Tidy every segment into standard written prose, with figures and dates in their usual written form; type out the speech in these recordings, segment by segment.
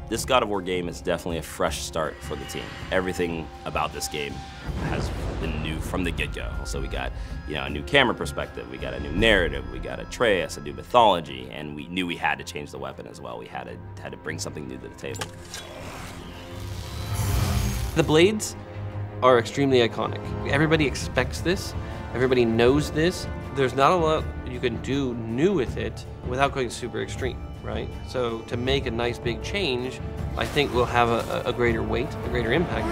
This God of War game is definitely a fresh start for the team. Everything about this game has been new from the get-go. So we got, a new camera perspective, we got a new narrative, we got Atreus, a new mythology, and we knew we had to change the weapon as well. We had to bring something new to the table. The blades are extremely iconic. Everybody expects this, everybody knows this. There's not a lot you can do new with it without going super extreme, right? So to make a nice big change, I think will have a greater weight, a greater impact.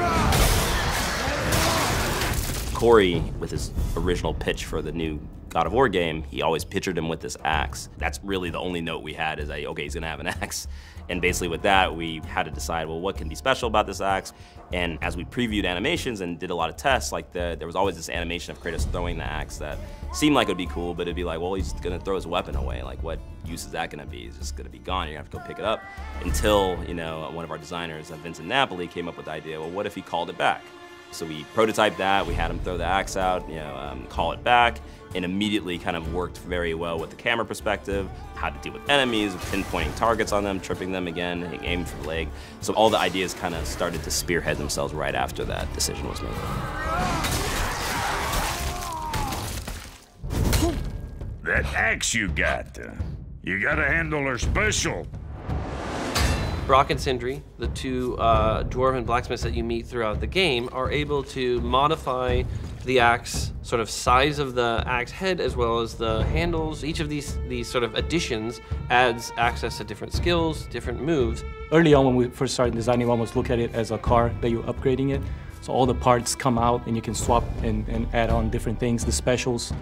Corey, with his original pitch for the new God of War game, he always pictured him with this axe. That's really the only note we had is that, okay, he's gonna have an axe. And basically with that, we had to decide, well, what can be special about this axe? And as we previewed animations and did a lot of tests, like there was always this animation of Kratos throwing the axe that seemed like it would be cool, but it'd be like, well, he's gonna throw his weapon away. Like, what use is that gonna be? It's just gonna be gone. You're gonna have to go pick it up. Until, one of our designers, Vincent Napoli, came up with the idea, well, what if he called it back? So we prototyped that, we had him throw the axe out, call it back, and immediately kind of worked very well with the camera perspective, how to deal with enemies, pinpointing targets on them, tripping them again, aiming for the leg. So all the ideas kind of started to spearhead themselves right after that decision was made. That axe you gotta handle her special. Brock and Sindri, the two dwarven blacksmiths that you meet throughout the game, are able to modify the axe, sort of size of the axe head as well as the handles. Each of these sort of additions adds access to different skills, different moves. Early on when we first started designing, we almost look at it as a car that you're upgrading it. So all the parts come out and you can swap and add on different things, the specials.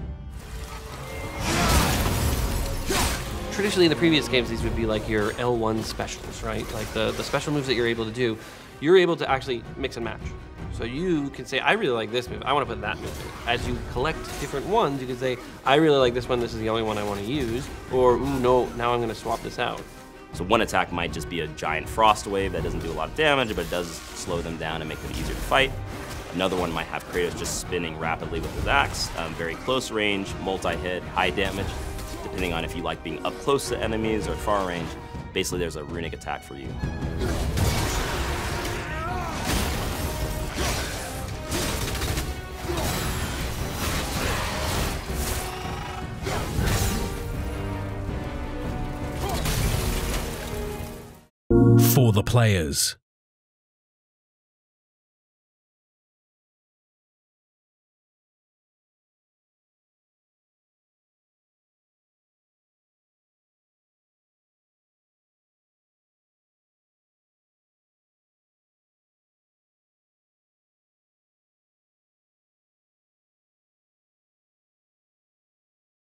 Traditionally in the previous games, these would be like your L1 specials, right? Like the special moves that you're able to do, you're able to actually mix and match. So you can say, I really like this move, I want to put that move in. As you collect different ones, you can say, I really like this one, this is the only one I want to use, or, ooh, no, now I'm going to swap this out. So one attack might just be a giant frost wave that doesn't do a lot of damage, but it does slow them down and make them easier to fight. Another one might have Kratos just spinning rapidly with his axe, very close range, multi-hit, high damage. Depending on if you like being up close to enemies or far range, basically there's a runic attack for you. For the players.